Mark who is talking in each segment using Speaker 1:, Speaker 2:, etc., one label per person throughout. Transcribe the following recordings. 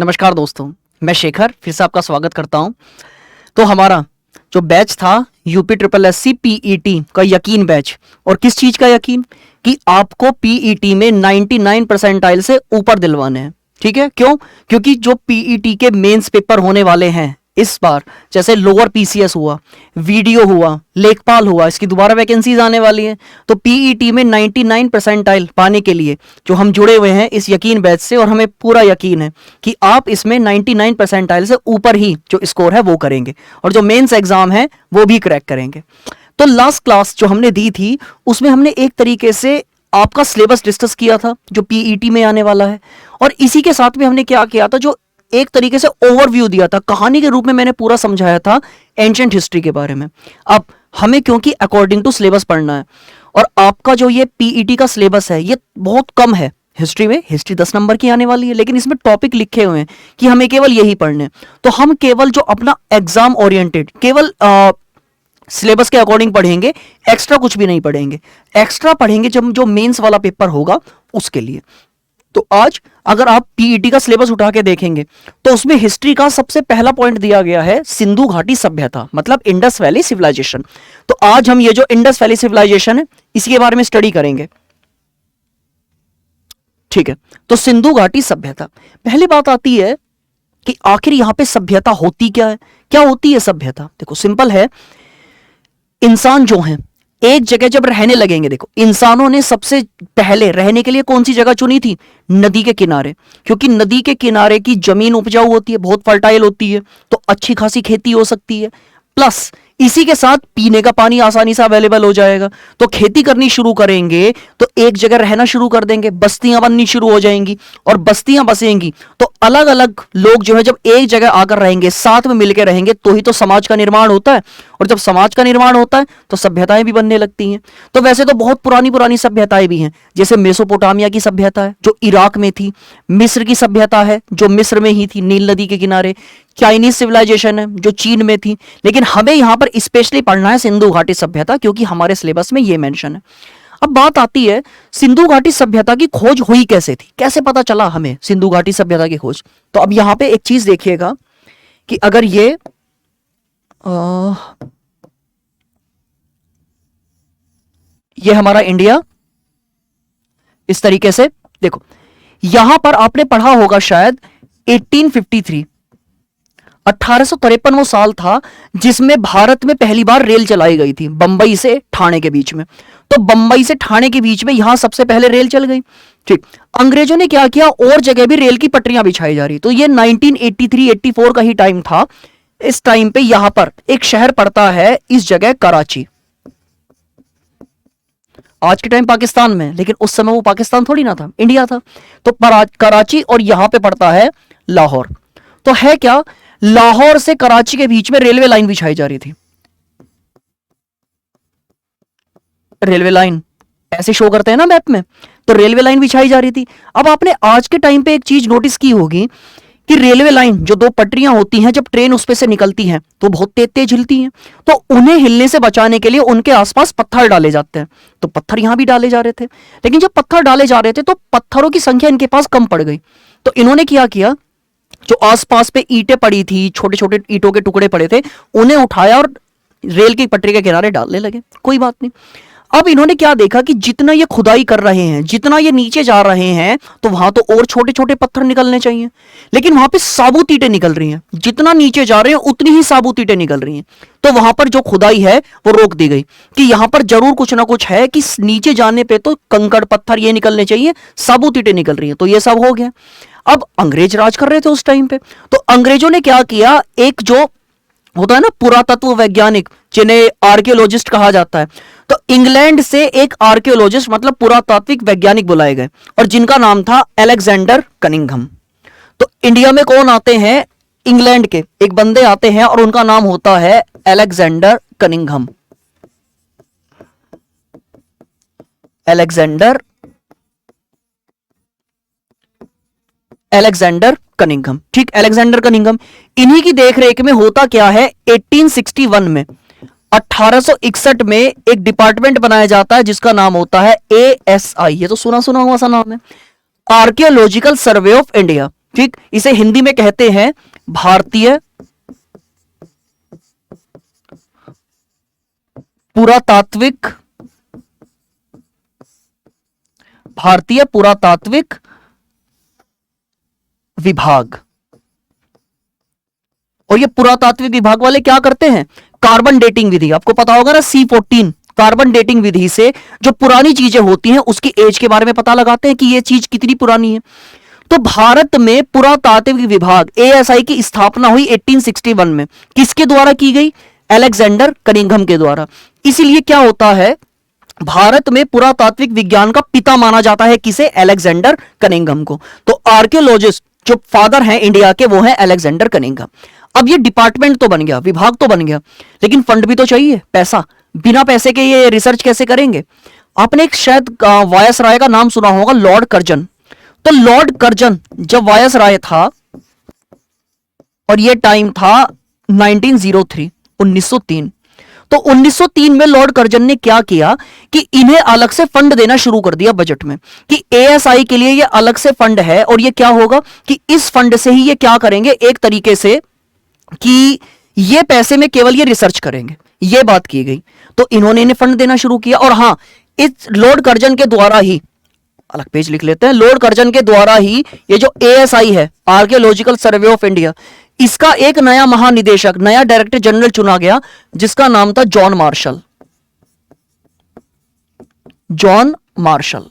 Speaker 1: नमस्कार दोस्तों, मैं शेखर फिर से आपका स्वागत करता हूं। तो हमारा जो बैच था UP triple S C PET का यकीन बैच, और किस चीज का यकीन कि आपको पीईटी में 99 परसेंटाइल से ऊपर दिलवाने हैं। ठीक है, क्यों? क्योंकि जो पीईटी के मेंस पेपर होने वाले हैं इस बार, जैसे लोअर पीसीएस हुआ, वीडियो हुआ, लेखपाल हुआ, इसकी दोबारा वैकेंसीज आने वाली हैं। तो पीईटी में 99 परसेंटाइल पाने के लिए जो हम जुड़े हुए हैं इस यकीन बैच से, और हमें पूरा यकीन है कि आप इसमें 99 परसेंटाइल से ऊपर ही जो स्कोर है वो करेंगे, और जो मेंस एग्जाम है वो भी क्रैक करेंगे। तो लास्ट क्लास जो हमने दी थी उसमें हमने एक तरीके से आपका सिलेबस डिस्कस किया था जो पीईटी में आने वाला है, और इसी के साथ में हमने क्या किया था, जो एक तरीके से ओवरव्यू दिया था, कहानी के रूप में मैंने पूरा समझाया था एंशिएंट हिस्ट्री के बारे में। अब हमें क्योंकि अकॉर्डिंग टू सिलेबस पढ़ना है, और आपका जो ये पीईटी का सिलेबस है ये बहुत कम है। हिस्ट्री में हिस्ट्री 10 नंबर की आने वाली है, लेकिन इसमें टॉपिक लिखे हुए हैं कि हमें केवल यही पढ़ने, तो हम केवल जो अपना एग्जाम ओरिएंटेड केवल सिलेबस के अकॉर्डिंग पढ़ेंगे, एक्स्ट्रा कुछ भी नहीं पढ़ेंगे। एक्स्ट्रा पढ़ेंगे जब जो मेंस वाला पेपर होगा उसके लिए। तो आज अगर आप पीईटी का सिलेबस उठा के देखेंगे तो उसमें हिस्ट्री का सबसे पहला पॉइंट दिया गया है सिंधु घाटी सभ्यता, मतलब इंडस वैली सिविलाइजेशन। तो आज हम ये जो इंडस वैली सिविलाइजेशन है इसके बारे में स्टडी करेंगे। ठीक है, तो सिंधु घाटी सभ्यता, पहली बात आती है कि आखिर यहां पे सभ्यता होती क्या है, क्या होती है सभ्यता? देखो सिंपल है, इंसान जो हैं एक जगह जब रहने लगेंगे, देखो इंसानों ने सबसे पहले रहने के लिए कौन सी जगह चुनी थी? नदी के किनारे, क्योंकि नदी के किनारे की जमीन उपजाऊ होती है, बहुत फर्टाइल होती है, तो अच्छी खासी खेती हो सकती है, प्लस इसी के साथ पीने का पानी आसानी से अवेलेबल हो जाएगा। तो खेती करनी शुरू करेंगे तो एक जगह रहना शुरू कर देंगे, बस्तियां बननी शुरू हो जाएंगी, और बस्तियां बसेंगी तो अलग अलग लोग जो है जब एक जगह आकर रहेंगे, साथ में मिलकर रहेंगे, तो ही तो समाज का निर्माण होता है, और जब समाज का निर्माण होता है तो सभ्यताएं भी बनने लगती हैं। तो वैसे तो बहुत पुरानी पुरानी सभ्यताएं भी हैं, जैसे मेसोपोटामिया की सभ्यता है जो इराक में थी, मिस्र की सभ्यता है जो मिस्र में ही थी नील नदी के किनारे, चाइनीज सिविलाइजेशन है जो चीन में थी, लेकिन हमें यहां पर स्पेशली पढ़ना है सिंधु घाटी सभ्यता, क्योंकि हमारे सिलेबस में यह मेंशन है। अब बात आती है सिंधु घाटी सभ्यता की खोज हुई कैसे थी, कैसे पता चला हमें सिंधु घाटी सभ्यता की खोज? तो अब यहां पे एक चीज देखिएगा कि अगर ये हमारा इंडिया इस तरीके से, देखो यहां पर आपने पढ़ा होगा शायद 1853, 1853 वो साल था जिसमें भारत में पहली बार रेल चलाई गई थी बंबई से ठाणे के बीच में। तो बंबई से ठाणे के बीच में यहां सबसे पहले रेल चल गई। ठीक, अंग्रेजों ने क्या किया, और जगह भी रेल की पटरियां बिछाई जा रही। तो ये 1983-84 का ही टाइम था। इस टाइम पे यहां पर एक शहर पड़ता है इस जगह कराची, आज के टाइम पाकिस्तान में, लेकिन उस समय वो पाकिस्तान थोड़ी ना था, इंडिया था। तो कराची, और यहां पे पड़ता है लाहौर। तो है क्या, लाहौर से कराची के बीच में रेलवे लाइन बिछाई जा रही थी। रेलवे लाइन ऐसे शो करते हैं ना मैप में, तो रेलवे लाइन बिछाई जा रही थी। अब आपने आज के टाइम पे एक चीज नोटिस की होगी कि रेलवे लाइन जो दो पटरियां होती हैं, जब ट्रेन उस पे से निकलती हैं तो बहुत तेज तेज हिलती हैं, तो उन्हें हिलने से बचाने के लिए उनके आसपास पत्थर डाले जाते हैं। तो पत्थर यहां भी डाले जा रहे थे, लेकिन जब पत्थर डाले जा रहे थे तो पत्थरों की संख्या इनके पास कम पड़ गई। तो इन्होंने क्या किया, जो आसपास पे ईंटें पड़ी थी, छोटे छोटे ईंटों के टुकड़े पड़े थे, उन्हें उठाया और रेल की पटरी के किनारे डालने लगे। कोई बात नहीं। अब इन्होंने क्या देखा कि जितना ये खुदाई कर रहे हैं, जितना ये नीचे जा रहे हैं, तो वहां तो और छोटे छोटे पत्थर निकलने चाहिए, लेकिन वहां पे साबुत ईंटें निकल रही हैं। जितना नीचे जा रहे हैं उतनी ही साबुत ईंटें निकल रही हैं। तो वहां पर जो खुदाई है वो रोक दी गई कि यहां पर जरूर कुछ ना कुछ है, कि नीचे जाने पे तो कंकड़ पत्थर ये निकलने चाहिए, साबुत ईंटें निकल रही हैं। तो ये सब हो गया। अब अंग्रेज राज कर रहे थे उस टाइम पे, तो अंग्रेजों ने क्या किया, एक जो होता है ना पुरातत्व वैज्ञानिक, जिन्हें आर्कियोलॉजिस्ट कहा जाता है, तो इंग्लैंड से एक आर्कियोलॉजिस्ट मतलब पुरातात्विक वैज्ञानिक बुलाए गए, और जिनका नाम था अलेक्जेंडर कनिंघम। तो इंडिया में कौन आते हैं, इंग्लैंड के एक बंदे आते हैं, और उनका नाम होता है अलेक्जेंडर कनिंघम। अलेक्जेंडर कनिंघम, ठीक, अलेक्जेंडर कनिंघम। इन्हीं की देखरेख में होता क्या है, 1861 में, 1861 में एक डिपार्टमेंट बनाया जाता है जिसका नाम होता है ASI। ये तो सुना सुना हुआ सा नाम है, आर्कियोलॉजिकल सर्वे ऑफ इंडिया। ठीक, इसे हिंदी में कहते हैं भारतीय पुरातात्विक विभाग। और ये पुरातात्विक विभाग वाले क्या करते हैं? कार्बन डेटिंग विधि, आपको पता होगा ना, C14 कार्बन डेटिंग विधि से जो पुरानी चीजें होती हैं उसकी एज के बारे में पता लगाते हैं कि ये चीज कितनी पुरानी है। तो भारत में पुरातात्विक विभाग ASI की स्थापना हुई 1861 में। किसके द्वारा की गई? अलेक्जेंडर कनिंघम के द्वारा। इसीलिए क्या होता है, भारत में पुरातात्विक विज्ञान का पिता माना जाता है किसे? अलेक्जेंडर कनिंघम को। तो आर्कियोलॉजिस्ट जो फादर हैं इंडिया के वो हैं अलेक्जेंडर कनिंघम। अब ये डिपार्टमेंट तो बन गया, विभाग तो बन गया, लेकिन फंड भी तो चाहिए, पैसा। बिना पैसे के ये रिसर्च कैसे करेंगे? आपने एक शायद वायसराय का नाम सुना होगा, लॉर्ड कर्जन। तो लॉर्ड कर्जन जब वायसराय था और ये टाइम था 1903, 1903, तो 1903 में लॉर्ड कर्जन ने क्या किया कि इन्हें अलग से फंड देना शुरू कर दिया बजट में कि ASI के लिए ये अलग से फंड है और ये क्या होगा कि इस फंड से ही ये क्या करेंगे, एक तरीके से कि ये पैसे में केवल ये रिसर्च करेंगे, ये बात की गई। तो इन्होंने इन्हें फंड देना शुरू किया। और हां, इस लॉर्ड कर्जन के द्वारा ही, अलग पेज लिख लेते हैं, लॉर्ड कर्जन के द्वारा ही ये जो ASI है, आर्कियोलॉजिकल सर्वे ऑफ इंडिया, इसका एक नया महानिदेशक, नया डायरेक्टर जनरल चुना गया जिसका नाम था जॉन मार्शल। John Marshall.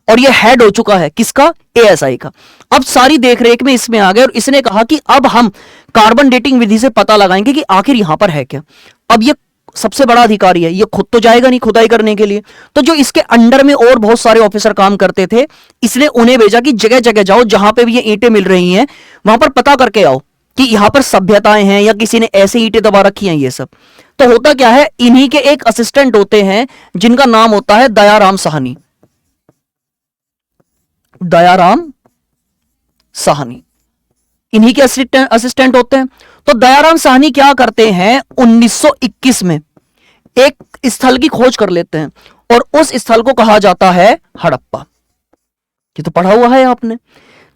Speaker 1: और ये हेड हो चुका है किसका? ASI का। अब सारी देखरेख में इसमें आ गए और इसने कहा कि अब हम कार्बन डेटिंग विधि से पता लगाएंगे कि आखिर यहां पर है क्या। अब ये सबसे बड़ा अधिकारी है, ये खुद तो जाएगा नहीं खुदाई करने के लिए, तो जो इसके अंडर में और बहुत सारे ऑफिसर काम करते थे, इसने उन्हें भेजा कि जगह जगह जाओ, जहां पे भी ये ईंटें मिल रही हैं वहां पर पता करके आओ कि यहां पर सभ्यताएं हैं या किसी ने ऐसे ईंटें दबा रखी हैं, ये सब। तो होता क्या है, इन्हीं के एक असिस्टेंट होते हैं जिनका नाम होता है दयाराम साहनी। दयाराम साहनी इन्हीं के असिस्टेंट होते हैं। तो दयाराम साहनी क्या करते हैं, 1921 में एक स्थल की खोज कर लेते हैं और उस स्थल को कहा जाता है हड़प्पा। ये तो पढ़ा हुआ है आपने।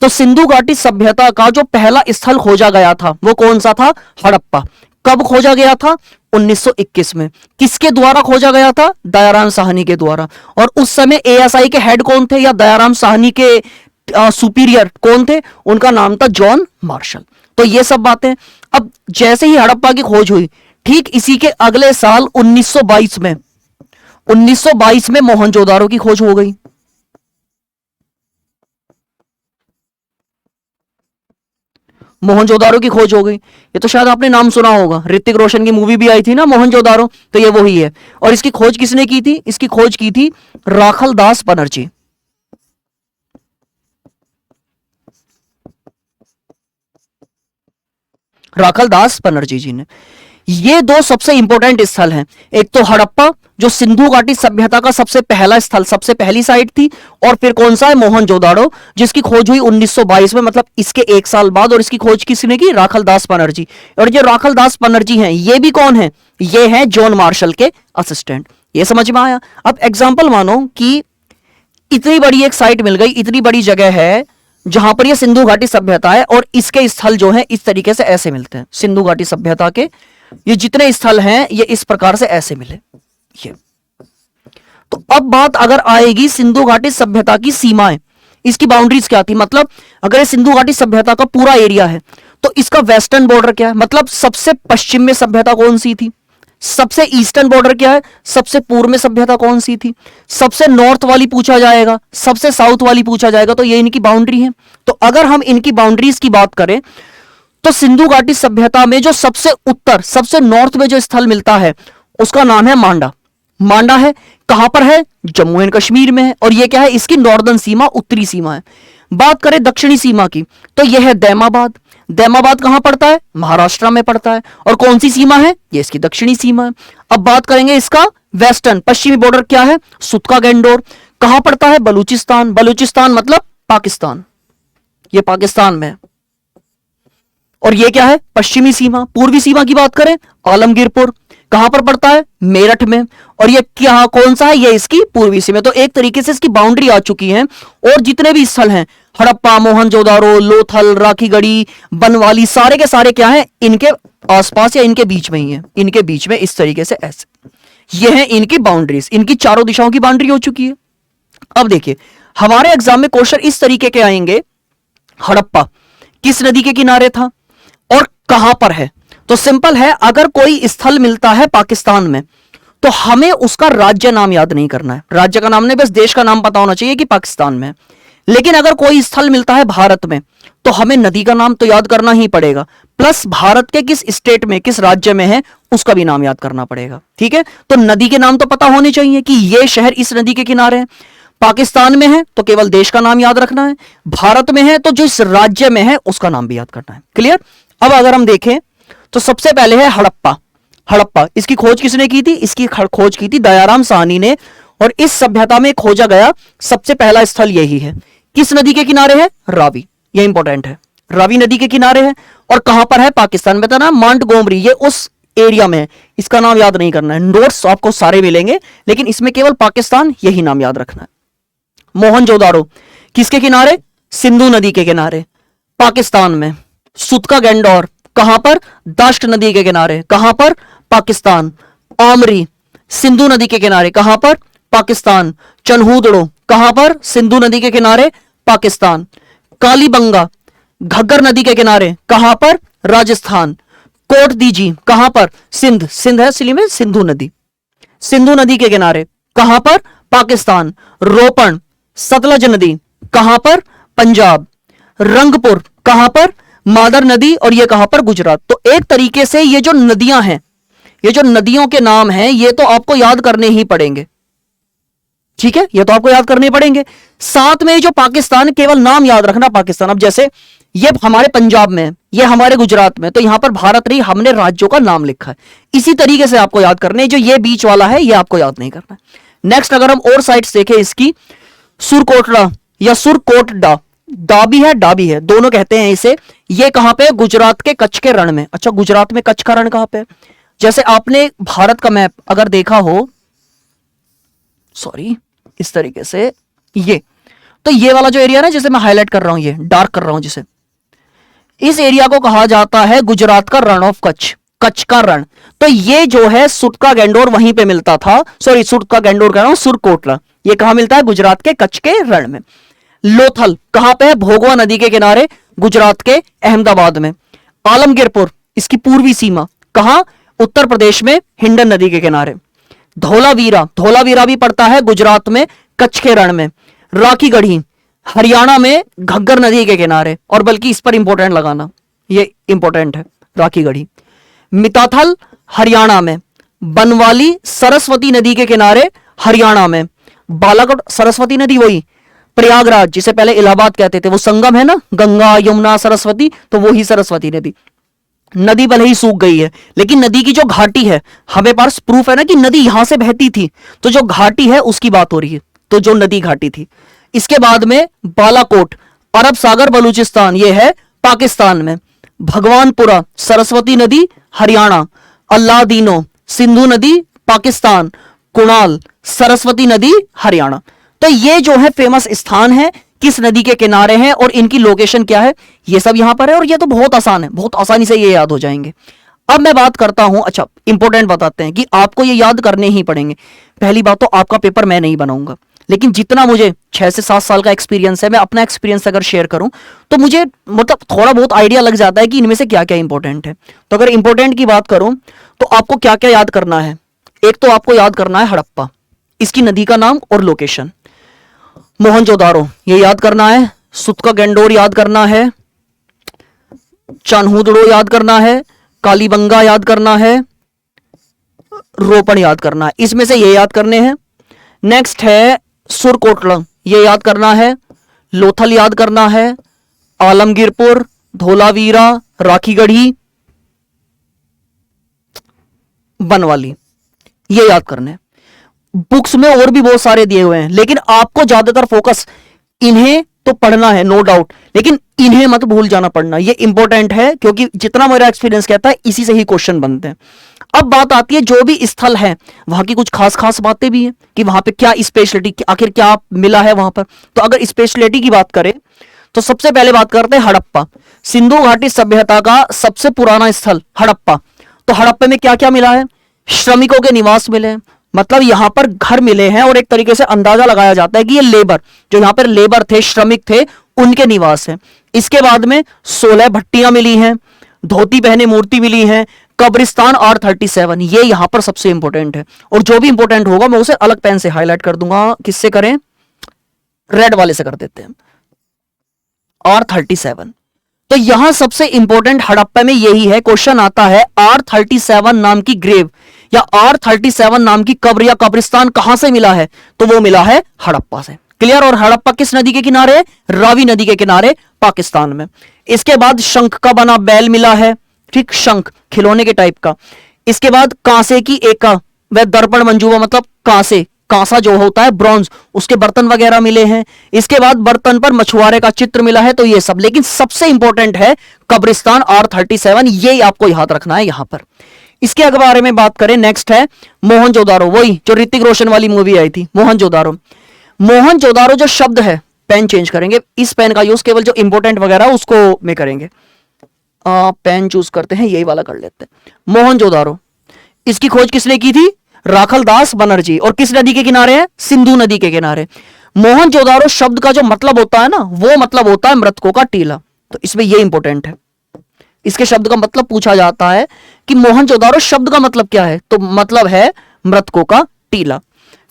Speaker 1: तो सिंधु घाटी सभ्यता का जो पहला स्थल खोजा गया था वो कौन सा था? हड़प्पा। कब खोजा गया था? 1921 में। किसके द्वारा खोजा गया था? दयाराम साहनी के द्वारा। और उस समय ASI के हेड कौन थे, या दयाराम साहनी के सुपीरियर कौन थे? उनका नाम था जॉन मार्शल। तो ये सब बातें। अब जैसे ही हड़प्पा की खोज हुई, ठीक इसी के अगले साल 1922 में मोहनजोदारो की खोज हो गई। मोहनजोदारो की खोज हो गई। ये तो शायद आपने नाम सुना होगा, ऋतिक रोशन की मूवी भी आई थी ना मोहनजोदारो, तो ये वही है। और इसकी खोज किसने की थी? इसकी खोज की थी राखल दास बनर्जी। राखल दास बनर्जी जी ने। ये दो सबसे इंपॉर्टेंट स्थल हैं। एक तो हड़प्पा जो सिंधु घाटी सभ्यता का सबसे पहला स्थल, सबसे पहली साइट थी, और फिर कौन सा है? मोहनजोदाड़ो, जिसकी खोज हुई 1922 में, मतलब इसके एक साल बाद। और इसकी खोज किसने की? राखल दास बनर्जी। और जो राखल दास बनर्जी हैं ये भी कौन है? ये हैं जॉन मार्शल के असिस्टेंट। ये समझ में आया? अब एग्जाम्पल मानो कि इतनी बड़ी एक साइट मिल गई, इतनी बड़ी जगह है जहां पर ये सिंधु घाटी सभ्यता है, और इसके स्थल जो है इस तरीके से ऐसे मिलते हैं। सिंधु घाटी सभ्यता के ये जितने स्थल हैं ये इस प्रकार से ऐसे मिले ये। तो अब बात अगर आएगी सिंधु घाटी सभ्यता की सीमाएं, इसकी बाउंड्रीज क्या थी? मतलब अगर ये सिंधु घाटी सभ्यता का पूरा एरिया है तो इसका वेस्टर्न बॉर्डर क्या है? मतलब सबसे पश्चिम में सभ्यता कौन सी थी? सबसे ईस्टर्न बॉर्डर क्या है? सबसे पूर्व में सभ्यता कौन सी थी? सबसे नॉर्थ वाली पूछा जाएगा, सबसे साउथ वाली पूछा जाएगा। तो ये इनकी बाउंड्री है। तो अगर हम इनकी बाउंड्रीज की बात करें तो सिंधु घाटी सभ्यता में जो सबसे उत्तर, सबसे नॉर्थ में जो स्थल मिलता है उसका नाम है मांडा। मांडा है कहां पर है? जम्मू एंड कश्मीर में है। और यह क्या है? इसकी नॉर्दर्न सीमा, उत्तरी सीमा है। बात करें दक्षिणी सीमा की तो यह है दैमाबाद। दैमाबाद कहां पड़ता है? महाराष्ट्र में पड़ता है। और कौन सी सीमा है? यह इसकी दक्षिणी सीमा है। अब बात करेंगे इसका वेस्टर्न, पश्चिमी बॉर्डर क्या है? सुतका गैंडोर। कहां पड़ता है? बलूचिस्तान। बलूचिस्तान मतलब पाकिस्तान, यह पाकिस्तान में है। और ये क्या है, पश्चिमी सीमा। पूर्वी सीमा की बात करें, आलमगीरपुर कहां पर पड़ता है, मेरठ में। और ये क्या, कौन सा है, ये इसकी पूर्वी सीमा। तो एक तरीके से इसकी बाउंड्री आ चुकी है। और जितने भी स्थल हैं, हड़प्पा, मोहनजोदारो, लोथल, राखीगढ़ी, बनवाली, सारे के सारे क्या हैं, इनके आसपास या इनके बीच में ही है, इनके बीच में इस तरीके से ऐसे ये है इनकी बाउंड्रीज, इनकी चारों दिशाओं की बाउंड्री हो चुकी है। अब देखिए हमारे एग्जाम में क्वेश्चन इस तरीके के आएंगे, हड़प्पा किस नदी के किनारे था और कहां पर है। तो सिंपल है, अगर कोई स्थल मिलता है पाकिस्तान में तो हमें उसका राज्य नाम याद नहीं करना है, राज्य का नाम नहीं, बस देश का नाम पता होना चाहिए कि पाकिस्तान में। लेकिन अगर कोई स्थल मिलता है भारत में तो हमें नदी का नाम तो याद करना ही पड़ेगा, प्लस भारत के किस स्टेट में, किस राज्य में है उसका भी नाम याद करना पड़ेगा। ठीक है, तो नदी के नाम तो पता होने चाहिए कि यह शहर इस नदी के किनारे है। पाकिस्तान में है तो केवल देश का नाम याद रखना है, भारत में है तो जो इस राज्य में है उसका नाम भी याद करना है। क्लियर। अब अगर हम देखें तो सबसे पहले है हड़प्पा। हड़प्पा, इसकी खोज किसने की थी, इसकी खोज की थी दयाराम साहनी ने। और इस सभ्यता में खोजा गया सबसे पहला स्थल यही है। किस नदी के किनारे है, रावी। यह इंपॉर्टेंट है, रावी नदी के किनारे है। और कहां पर है, पाकिस्तान में था ना, माउंटगोमरी, ये उस एरिया में है। इसका नाम याद नहीं करना है, नोट्स आपको सारे मिलेंगे लेकिन इसमें केवल पाकिस्तान यही नाम याद रखना है। मोहनजोदारो किसके किनारे, सिंधु नदी के किनारे, पाकिस्तान में। सुतका गैंडोर कहां पर, दाश्त नदी के किनारे, कहां पर, पाकिस्तान। आमरी सिंधु नदी के किनारे, कहां पर, पाकिस्तान। चन्हूदड़ो कहां पर, सिंधु नदी के किनारे, पाकिस्तान। कालीबंगा घग्गर नदी के किनारे, कहां पर, राजस्थान। कोट दीजी कहां पर, सिंध, सिंध है इसलिए में सिंधु नदी, सिंधु नदी के किनारे, कहां पर, पाकिस्तान। रोपण सतलज नदी कहां पर, पंजाब। रंगपुर कहां पर, मादर नदी, और ये कहां पर, गुजरात। तो एक तरीके से ये जो नदियां हैं, ये जो नदियों के नाम हैं, ये तो आपको याद करने ही पड़ेंगे। ठीक है, ये तो आपको याद करने पड़ेंगे। साथ में जो पाकिस्तान, केवल नाम याद रखना पाकिस्तान। अब जैसे ये हमारे पंजाब में, ये हमारे गुजरात में, तो यहां पर भारत नहीं, हमने राज्यों का नाम लिखा है। इसी तरीके से आपको याद करने, जो ये बीच वाला है ये आपको याद नहीं करना। नेक्स्ट अगर हम और साइड्स देखें इसकी, सुरकोटड़ा या सुरकोटडा, डा भी है डा भी है, दोनों कहते हैं इसे। ये कहां पे, गुजरात के कच्छ के रण में। अच्छा, गुजरात में कच्छ का रण कहां पे, जैसे आपने भारत का मैप अगर देखा हो, सॉरी, इस तरीके से ये, तो ये वाला जो एरिया ना, जिसे मैं हाईलाइट कर रहा हूं, ये डार्क कर रहा हूं जिसे, इस एरिया को कहा जाता है गुजरात का रण ऑफ कच्छ, कच्छ का रण। तो ये जो है सुटका गैंडोर वहीं पे मिलता था, सॉरी सुटका गैंडोर कह रहा हूं, सुरकोटला, ये कहां मिलता है, गुजरात के कच्छ के रण में। लोथल कहां पे है, भोगवा नदी के किनारे, गुजरात के अहमदाबाद में। आलमगीरपुर इसकी पूर्वी सीमा, कहां, उत्तर प्रदेश में, हिंडन नदी के किनारे। धौलावीरा, धौलावीरा भी पड़ता है गुजरात में, कच्छ के रण में। राखीगढ़ी हरियाणा में, घग्गर नदी के किनारे, और बल्कि इस पर इंपॉर्टेंट लगाना, ये इंपॉर्टेंट है, राखीगढ़ी। मिताथल हरियाणा में। बनवाली सरस्वती नदी के किनारे, हरियाणा में। बालाकोट सरस्वती नदी वही, प्रयागराज जिसे पहले इलाहाबाद कहते थे, वो संगम है ना, गंगा यमुना सरस्वती, तो वो ही सरस्वती नदी। नदी भले ही सूख गई है लेकिन नदी की जो घाटी है, हमें पास प्रूफ है ना कि नदी यहां से बहती थी, तो जो घाटी है उसकी बात हो रही है, तो जो नदी घाटी थी। इसके बाद में बालाकोट अरब सागर बलूचिस्तान, ये है पाकिस्तान में। भगवानपुरा सरस्वती नदी, हरियाणा। अल्लादीनो सिंधु नदी, पाकिस्तान। कुणाल सरस्वती नदी, हरियाणा। तो ये जो है फेमस स्थान है, किस नदी के किनारे हैं और इनकी लोकेशन क्या है, ये सब यहां पर है। और ये तो बहुत आसान है, बहुत आसानी से ये याद हो जाएंगे। अब मैं बात करता हूं, अच्छा इंपॉर्टेंट बताते हैं कि आपको ये याद करने ही पड़ेंगे। पहली बात तो आपका पेपर मैं नहीं बनाऊंगा, लेकिन जितना मुझे 6 से 7 साल का एक्सपीरियंस है, मैं अपना एक्सपीरियंस अगर शेयर करूं तो मुझे मतलब थोड़ा बहुत आइडिया लग जाता है कि इनमें से क्या क्या इंपॉर्टेंट है। तो अगर इंपॉर्टेंट की बात करूं तो आपको क्या क्या याद करना है। एक तो आपको याद करना है हड़प्पा, इसकी नदी का नाम और लोकेशन। मोहनजोदारो ये याद करना है। सुतका गैंडोर याद करना है। चान्हूदड़ो याद करना है। कालीबंगा याद करना है। रोपण याद करना है। इसमें से ये याद करने हैं। नेक्स्ट है सुरकोटला, ये याद करना है। लोथल याद करना है। आलमगीरपुर, धौलावीरा, राखीगढ़ी, बनवाली, ये याद करने हैं। बुक्स में और भी बहुत सारे दिए हुए हैं लेकिन आपको ज्यादातर फोकस इन्हें तो पढ़ना है नो डाउट, लेकिन इन्हें मत भूल जाना पढ़ना, ये इंपॉर्टेंट है क्योंकि जितना मेरा एक्सपीरियंस कहता है इसी से ही क्वेश्चन बनते हैं। अब बात आती है जो भी स्थल है वहां की कुछ खास खास बातें भी हैं कि वहां पे क्या स्पेशलिटी, आखिर क्या मिला है वहां पर। तो अगर स्पेशलिटी की बात करें तो सबसे पहले बात करते हैं हड़प्पा, सिंधु घाटी सभ्यता का सबसे पुराना स्थल हड़प्पा। तो हड़प्पे में क्या क्या मिला है, श्रमिकों के निवास मिले हैं, मतलब यहां पर घर मिले हैं और एक तरीके से अंदाजा लगाया जाता है कि ये लेबर, जो यहां पर लेबर थे, श्रमिक थे, उनके निवास है। इसके बाद में 16 भट्टियां मिली हैं, धोती पहने मूर्ति मिली है, कब्रिस्तान R37 ये यहां पर सबसे इंपॉर्टेंट है। और जो भी इंपॉर्टेंट होगा मैं उसे अलग पेन से हाईलाइट कर दूंगा। किससे करें, रेड वाले से कर देते हैं, R37। तो यहां सबसे इंपॉर्टेंट हड़प्पा में यही है। क्वेश्चन आता है R37 नाम की ग्रेव या R37 नाम की कब्र या कब्रिस्तान कहां से मिला है, तो वो मिला है हड़प्पा से। क्लियर। और हड़प्पा किस नदी के किनारे, रावी नदी के किनारे, पाकिस्तान में। इसके बाद शंख का बना बैल मिला है, ठीक, शंख खिलौने के टाइप का। इसके बाद कांसे की एका व दर्पण मंजूबा, मतलब कांसे, कांसा जो होता है ब्रॉन्ज, उसके बर्तन वगैरह मिले हैं। इसके बाद बर्तन पर मछुआरे का चित्र मिला है। तो ये सब, लेकिन सबसे इंपॉर्टेंट है कब्रिस्तान R37, ये आपको याद रखना है यहां पर। इसके अगर बारे में बात करें, नेक्स्ट है मोहनजोदारो, वही जो ऋतिक रोशन वाली मूवी आई थी मोहनजोदारो। मोहनजोदारो जो शब्द है, पेन चेंज करेंगे, इस पेन का यूज केवल जो इंपॉर्टेंट वगैरह उसको में करेंगे। पेन चूज करते हैं, यही वाला कर लेते हैं। मोहनजोदारो, इसकी खोज किसने की थी, राखल दास बनर्जी। और किस नदी के किनारे है, सिंधु नदी के किनारे। मोहनजोदारो शब्द का जो मतलब होता है ना, वो मतलब होता है मृतकों का टीला। तो इसमें ये इंपॉर्टेंट है, इसके शब्द का मतलब पूछा जाता है कि मोहनजोदारो शब्द का मतलब क्या है, तो मतलब है मृतकों का टीला।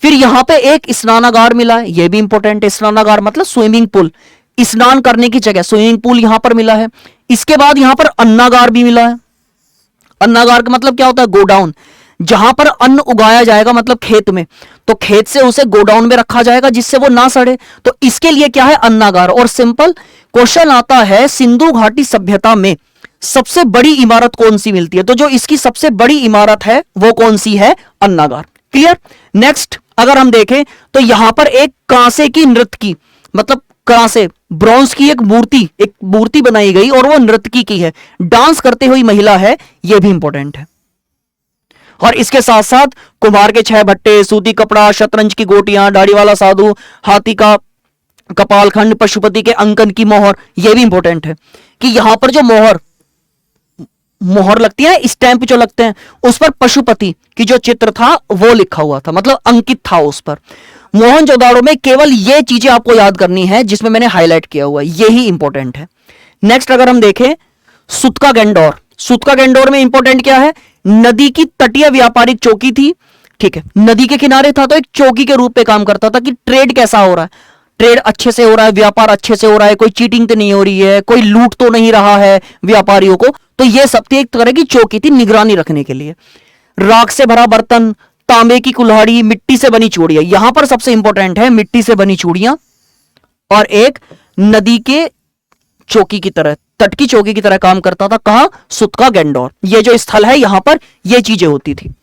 Speaker 1: फिर यहां पे एक स्नानागार मिला है, यह भी इंपॉर्टेंट है। स्नानागार मतलब स्विमिंग पूल, स्नान करने की जगह, स्विमिंग पूल यहां पर मिला है। इसके बाद यहां पर अन्नागार भी मिला है। अन्नागार का मतलब क्या होता है, गोडाउन, जहां पर अन्न उगाया जाएगा, मतलब खेत में, तो खेत से उसे गोडाउन में रखा जाएगा जिससे वो ना सड़े, तो इसके लिए क्या है, अन्नागार। और सिंपल क्वेश्चन आता है, सिंधु घाटी सभ्यता में सबसे बड़ी इमारत कौन सी मिलती है, तो जो इसकी सबसे बड़ी इमारत है वो कौन सी है, अन्नागार। क्लियर। नेक्स्ट अगर हम देखें तो यहां पर एक कांसे की नृत्य की, मतलब कांसे ब्रॉन्ज की एक मूर्ति बनाई गई और वो नृत्य की है, डांस करते हुई महिला है, यह भी इंपॉर्टेंट है। और इसके साथ साथ कुम्हार के 6 भट्टे, सूती कपड़ा, शतरंज की गोटियां, दाढ़ी वाला साधु, हाथी का कपालखंड, पशुपति के अंकन की मोहर, यह भी इंपॉर्टेंट है कि यहां पर जो मोहर लगती है, स्टैंप जो लगते हैं, उस पर पशुपति की जो चित्र था वो लिखा हुआ था, मतलब अंकित था उस पर। मोहनजोदाड़ो में केवल ये चीजें आपको याद करनी है जिसमें मैंने हाईलाइट किया हुआ है, यही इंपॉर्टेंट है। नेक्स्ट अगर हम देखें, सुतका गैंडोर। सुतका गैंडोर में इंपॉर्टेंट क्या है, नदी की तटीय व्यापारिक चौकी थी, ठीक है, नदी के किनारे था तो एक चौकी के रूप में काम करता था कि ट्रेड कैसा हो रहा है, ट्रेड अच्छे से हो रहा है, व्यापार अच्छे से हो रहा है, कोई चीटिंग तो नहीं हो रही है, कोई लूट तो नहीं रहा है व्यापारियों को। तो ये सब थी, एक तरह की चौकी थी निगरानी रखने के लिए। राख से भरा बर्तन, तांबे की कुल्हाड़ी, मिट्टी से बनी चूड़ियां, यहां पर सबसे इंपॉर्टेंट है मिट्टी से बनी चूड़ियां, और एक नदी के चौकी की तरह, तट की चौकी की तरह काम करता था। कहां, सुतका गैंडोर, ये जो स्थल है यहां पर ये चीजें होती थी।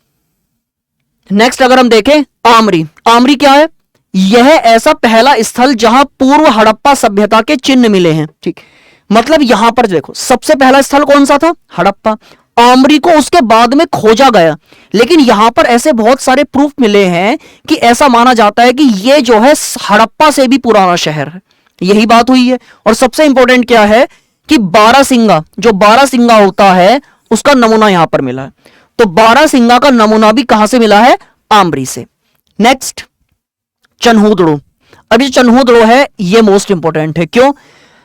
Speaker 1: नेक्स्ट अगर हम देखें, आमरी। आमरी क्या है, यह ऐसा पहला स्थल जहां पूर्व हड़प्पा सभ्यता के चिन्ह मिले हैं, ठीक, मतलब यहां पर देखो सबसे पहला स्थल कौन सा था, हड़प्पा। आमरी को उसके बाद में खोजा गया, लेकिन यहां पर ऐसे बहुत सारे प्रूफ मिले हैं कि ऐसा माना जाता है कि यह जो है हड़प्पा से भी पुराना शहर है, यही बात हुई है। और सबसे इंपॉर्टेंट क्या है कि बारासिंगा, जो बारासिंगा होता है उसका नमूना यहां पर मिला है, तो बारासिंगा का नमूना भी कहां से मिला है, आमरी से। नेक्स्ट चन्हूदड़ो। अभी चन्हूदड़ो है ये मोस्ट इंपॉर्टेंट है, क्यों,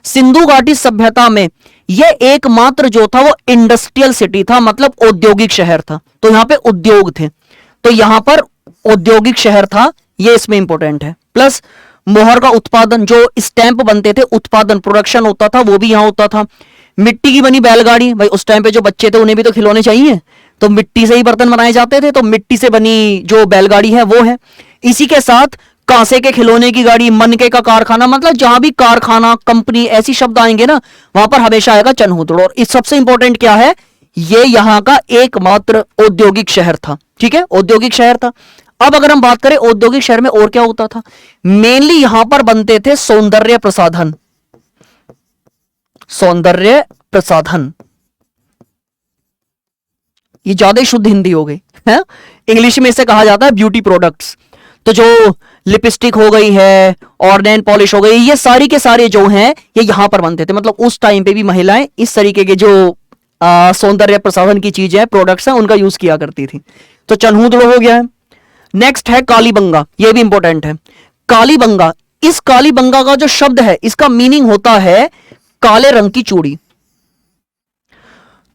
Speaker 1: सिंधु घाटी सभ्यता में यह एकमात्र जो था वो इंडस्ट्रियल सिटी था, मतलब औद्योगिक शहर था, तो यहां पे उद्योग थे, तो यहां पर औद्योगिक शहर था, ये इसमें इंपॉर्टेंट है। प्लस मोहर का उत्पादन, जो स्टैंप बनते थे, उत्पादन प्रोडक्शन होता था, वो भी यहां होता था। मिट्टी की बनी बैलगाड़ी, भाई उस टाइम पे जो बच्चे थे उन्हें भी तो खिलौने चाहिए, तो मिट्टी से ही बर्तन बनाए जाते थे, तो मिट्टी से बनी जो बैलगाड़ी है वो है। इसी के साथ कांसे के खिलौने की गाड़ी, मनके का कारखाना, मतलब जहां भी कारखाना, कंपनी, ऐसी शब्द आएंगे ना, वहां पर हमेशा आएगा चन्हूदड़ो। और इस सबसे इंपॉर्टेंट क्या है, ये यहां का एकमात्र औद्योगिक शहर था, ठीक है, औद्योगिक शहर था। अब अगर हम बात करें औद्योगिक शहर में और क्या होता था, मेनली यहां पर बनते थे सौंदर्य प्रसाधन, सौंदर्य प्रसाधन, ये ज्यादा शुद्ध हिंदी हो गई है। इंग्लिश में इसे कहा जाता है ब्यूटी प्रोडक्ट्स। तो जो लिपस्टिक हो गई है और नेल पॉलिश हो गई, ये सारी के सारे जो हैं ये यहां पर बनते थे। मतलब उस टाइम पे भी महिलाएं इस तरीके के जो सौंदर्य प्रसाधन की चीजें प्रोडक्ट्स हैं उनका यूज किया करती थी। तो चनहूदड़ो हो गया है। नेक्स्ट है कालीबंगा, ये भी इंपॉर्टेंट है। कालीबंगा, इस कालीबंगा का जो शब्द है इसका मीनिंग होता है काले रंग की चूड़ी।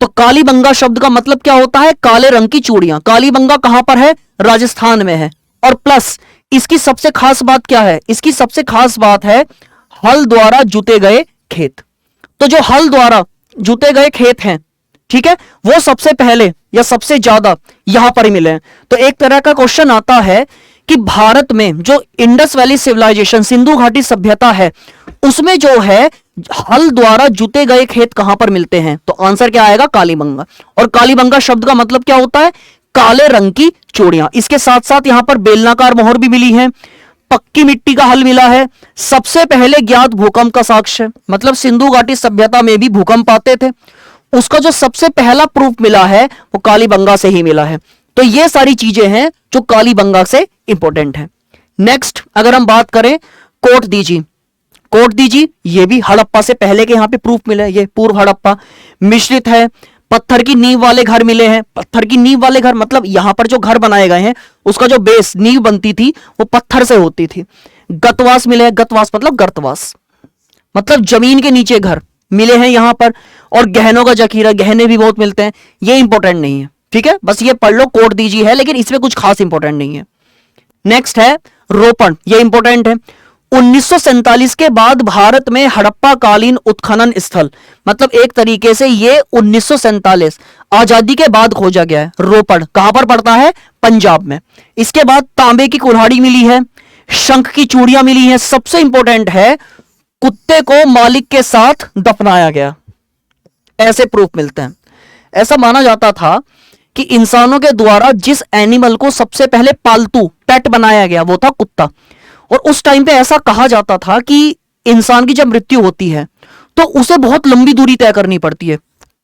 Speaker 1: तो कालीबंगा शब्द का मतलब क्या होता है? काले रंग की चूड़ियां। कालीबंगा कहां पर है? राजस्थान में है। और प्लस इसकी सबसे खास बात क्या है? इसकी सबसे खास बात है हल द्वारा जुते गए खेत। तो जो हल द्वारा जुते गए खेत हैं, ठीक है, वो सबसे पहले या सबसे ज्यादा यहां पर ही मिले हैं। तो एक तरह का क्वेश्चन आता है कि भारत में जो इंडस वैली सिविलाइजेशन, सिंधु घाटी सभ्यता है, उसमें जो है हल द्वारा जुते गए खेत कहां पर मिलते हैं? तो आंसर क्या आएगा? कालीबंगा। और कालीबंगा शब्द का मतलब क्या होता है? काले रंग की चूड़ियां। इसके साथ साथ यहां पर बेलनाकार मोहर भी मिली है, पक्की मिट्टी का हल मिला है, सबसे पहले ज्ञात भूकंप का साक्ष्य, मतलब सिंधु घाटी सभ्यता में भी भूकंप आते थे, उसका जो सबसे पहला प्रूफ मिला है वो कालीबंगा से ही मिला है। तो ये सारी चीजें हैं जो कालीबंगा से इंपॉर्टेंट है। नेक्स्ट अगर हम बात करें कोट दीजी, कोट दीजी ये भी हड़प्पा से पहले के यहां पे प्रूफ मिला है। ये पूर्व हड़प्पा मिश्रित है। पत्थर की नींव वाले घर मिले हैं। पत्थर की नींव वाले घर मतलब यहां पर जो घर बनाए गए हैं उसका जो बेस नींव बनती थी वो पत्थर से होती थी। गतवास मिले हैं। गतवास मतलब गर्तवास, मतलब जमीन के नीचे घर मिले हैं यहां पर। और गहनों का जखीरा, गहने भी बहुत मिलते हैं। ये इंपॉर्टेंट नहीं है, ठीक है, बस ये पढ़ लो कोट दीजिए है, लेकिन इसमें कुछ खास इंपॉर्टेंट नहीं है। नेक्स्ट है रोपण, ये इंपॉर्टेंट है। 1947 के बाद भारत में हड़प्पा कालीन उत्खनन स्थल, मतलब एक तरीके से ये 1947 आजादी के बाद खोजा गया है। रोपण कहां पर पड़ता है? पंजाब में। इसके बाद तांबे की कुल्हाड़ी मिली है, शंख की चूड़ियां मिली हैं। सबसे इंपॉर्टेंट है कुत्ते को मालिक के साथ दफनाया गया, ऐसे प्रूफ मिलते हैं। ऐसा माना जाता था कि इंसानों के द्वारा जिस एनिमल को सबसे पहले पालतू पेट बनाया गया वो था कुत्ता। और उस टाइम पे ऐसा कहा जाता था कि इंसान की जब मृत्यु होती है तो उसे बहुत लंबी दूरी तय करनी पड़ती है,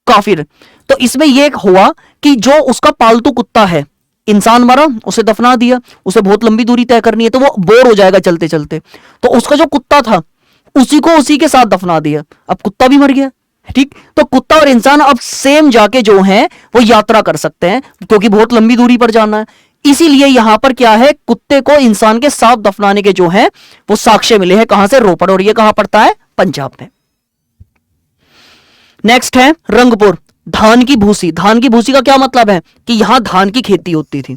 Speaker 1: काफिर। तो इसमें यह हुआ कि जो उसका पालतू कुत्ता है, इंसान मरा, उसे दफना दिया, उसे बहुत लंबी दूरी तय करनी है तो वो बोर हो जाएगा चलते चलते, तो उसका जो कुत्ता था उसी को उसी के साथ दफना दिया। अब कुत्ता भी मर गया, ठीक। तो कुत्ता और इंसान अब सेम जाके जो है वो यात्रा कर सकते हैं क्योंकि बहुत लंबी दूरी पर जाना है। इसीलिए यहां पर क्या है, कुत्ते को इंसान के साथ दफनाने के जो है वो साक्ष्य मिले हैं। कहां से? रोपड़। और ये कहां पड़ता है? पंजाब में। नेक्स्ट है रंगपुर, धान की भूसी। धान की भूसी का क्या मतलब है कि यहां धान की खेती होती थी,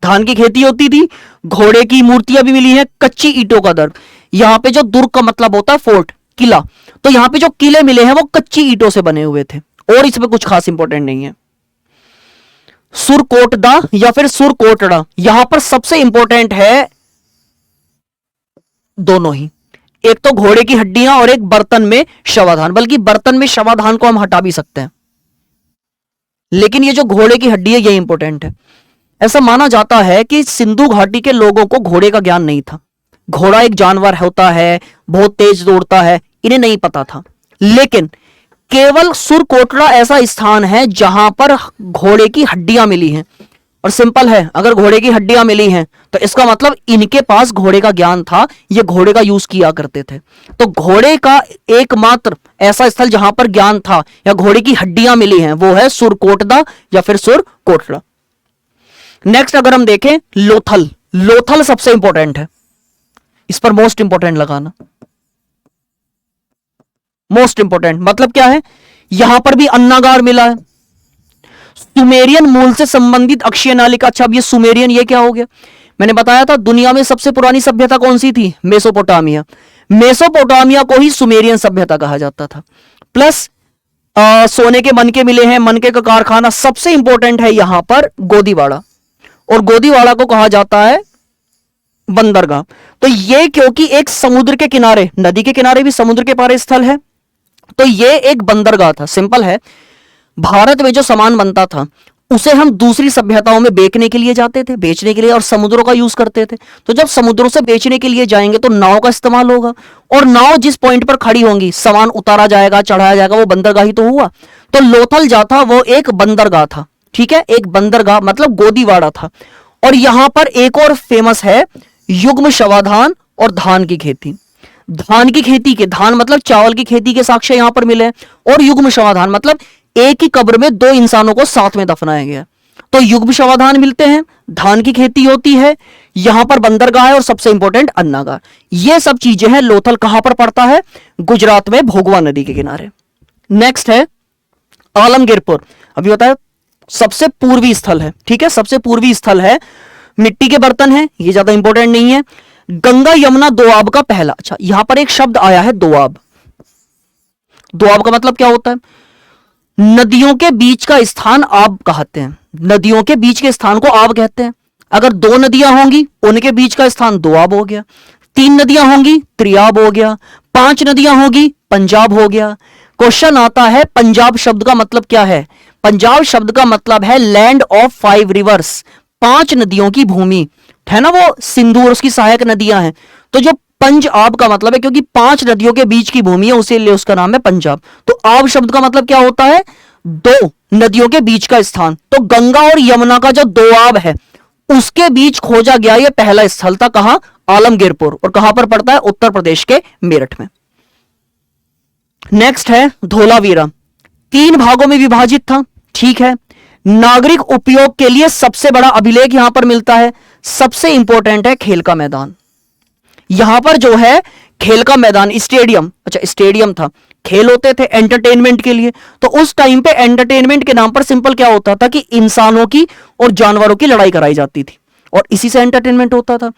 Speaker 1: धान की खेती होती थी। घोड़े की मूर्तियां भी मिली हैं, कच्ची ईंटों का दुर्ग। यहां पे जो दुर्ग का मतलब होता है फोर्ट, किला, तो यहां पे जो किले मिले हैं वो कच्ची ईंटों से बने हुए थे। और इसमें कुछ खास इंपॉर्टेंट नहीं है। सुरकोटदा या फिर सुरकोटड़ा, यहां पर सबसे इंपॉर्टेंट है दोनों ही, एक तो घोड़े की हड्डियां और एक बर्तन में शवाधान। बल्कि बर्तन में शवाधान को हम हटा भी सकते हैं, लेकिन ये जो घोड़े की हड्डी है ये इंपॉर्टेंट है। ऐसा माना जाता है कि सिंधु घाटी के लोगों को घोड़े का ज्ञान नहीं था। घोड़ा एक जानवर होता है, बहुत तेज दौड़ता है, इन्हें नहीं पता था। लेकिन केवल सुरकोटड़ा ऐसा स्थान है जहां पर घोड़े की हड्डियां मिली हैं। और सिंपल है, अगर घोड़े की हड्डियां मिली हैं तो इसका मतलब इनके पास घोड़े का ज्ञान था, ये घोड़े का यूज किया करते थे। तो घोड़े का एकमात्र ऐसा स्थल जहां पर ज्ञान था या घोड़े की हड्डियां मिली हैं वो है सुरकोटदा या फिर सुरकोटड़ा। नेक्स्ट अगर हम देखें लोथल, लोथल सबसे इंपॉर्टेंट है, इस पर मोस्ट इंपॉर्टेंट लगाना। मोस्ट इंपॉर्टेंट मतलब क्या है, यहां पर भी अन्नागार मिला है। सुमेरियन मूल से संबंधित अक्षीय नालिका। अच्छा, अब ये सुमेरियन ये क्या हो गया? मैंने बताया था दुनिया में सबसे पुरानी सभ्यता कौन सी थी? मेसोपोटामिया। मेसोपोटामिया को ही सुमेरियन सभ्यता कहा जाता था। प्लस सोने के मनके मिले हैं, मनके का कारखाना। सबसे इंपॉर्टेंट है यहां पर गोदीवाड़ा, और गोदीवाड़ा को कहा जाता है बंदरगाह। तो ये क्योंकि एक समुद्र के किनारे, नदी के किनारे भी समुद्र के पारे स्थल है, तो ये एक बंदरगाह था। सिंपल है, भारत में जो सामान बनता था उसे हम दूसरी सभ्यताओं में बेचने के लिए जाते थे, बेचने के लिए, और समुद्रों का यूज करते थे। तो जब समुद्रों से बेचने के लिए जाएंगे तो नाव का इस्तेमाल होगा, और नाव जिस पॉइंट पर खड़ी होंगी सामान उतारा जाएगा, चढ़ाया जाएगा, वो बंदरगाह ही तो हुआ। तो लोथल जा था वो एक बंदरगाह था, ठीक है, एक बंदरगाह मतलब गोदीवाड़ा था। और यहां पर एक और फेमस है युग्म शवाधान और धान की खेती। धान की खेती के, धान मतलब चावल की खेती के साक्ष्य यहां पर मिले, और युग्म शवाधान मतलब एक ही कब्र में दो इंसानों को साथ में दफनाया गया। तो युग्म शवाधान मिलते हैं, धान की खेती होती है, यहां पर बंदरगाह है, और सबसे इंपॉर्टेंट अन्नागार। ये सब चीजें हैं। लोथल कहां पर पड़ता है? गुजरात में, भोगवा नदी के किनारे। नेक्स्ट है आलमगीरपुर। अभी बताया सबसे पूर्वी स्थल है, ठीक है, सबसे पूर्वी स्थल है। मिट्टी के बर्तन है, ये ज्यादा इंपॉर्टेंट नहीं है। गंगा यमुना दोआब का पहला, अच्छा यहां पर एक शब्द आया है दोआब। दोआब का मतलब क्या होता है? नदियों के बीच का स्थान आब कहते हैं, नदियों के बीच के स्थान को आब कहते हैं। अगर दो नदियां होंगी उनके बीच का स्थान दोआब हो गया, तीन नदियां होंगी त्रियाब हो गया, पांच नदियां होंगी पंजाब हो गया। क्वेश्चन आता है पंजाब शब्द का मतलब क्या है? पंजाब शब्द का मतलब है लैंड ऑफ 5 रिवर्स, 5 नदियों की भूमि, है ना, वो सिंधु और उसकी सहायक नदियां हैं। तो जो पंजाब का मतलब है, क्योंकि 5 नदियों के बीच की भूमि है, उसी लिए उसका नाम है पंजाब। तो आब शब्द का मतलब क्या होता है? दो नदियों के बीच का स्थान। तो गंगा और यमुना का जो दोआब है उसके बीच खोजा गया यह पहला स्थल था। कहां? आलमगीरपुर। और कहां पर पड़ता है? उत्तर प्रदेश के मेरठ में। नेक्स्ट है धोलावीरा। 3 भागों में विभाजित था, ठीक है। नागरिक उपयोग के लिए सबसे बड़ा अभिलेख यहां पर मिलता है। सबसे इंपॉर्टेंट है खेल का मैदान। यहां पर जो है खेल का मैदान, स्टेडियम, अच्छा स्टेडियम था, खेल होते थे एंटरटेनमेंट के लिए। तो उस टाइम पे एंटरटेनमेंट के नाम पर सिंपल क्या होता था कि इंसानों की और जानवरों की लड़ाई कराई जाती थी, और इसी से एंटरटेनमेंट होता था।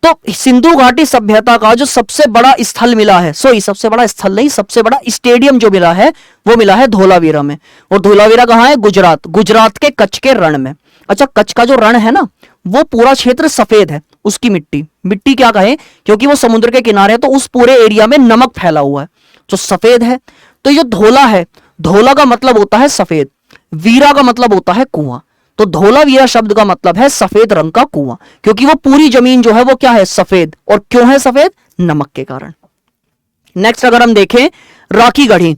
Speaker 1: तो सिंधु घाटी सभ्यता का जो सबसे बड़ा स्थल मिला है, सॉरी सबसे बड़ा स्थल नहीं, सबसे बड़ा स्टेडियम जो मिला है वो मिला है धोलावीरा में। और धोलावीरा कहां है? गुजरात, गुजरात के कच्छ के रण में। अच्छा कच्छ का जो रण है ना, वो पूरा क्षेत्र सफेद है, उसकी मिट्टी, मिट्टी क्या कहें क्योंकि वो समुद्र के किनारे है, तो उस पूरे एरिया में नमक फैला हुआ है जो सफेद है। तो ये धोला है, धोला का मतलब होता है सफेद, वीरा का मतलब होता है कुआं। तो धोलावीरा शब्द का मतलब है सफेद रंग का कुआं, क्योंकि वो पूरी जमीन जो है वो क्या है? सफेद। और क्यों है सफेद? नमक के कारण। नेक्स्ट अगर हम देखें राखी गढ़ी,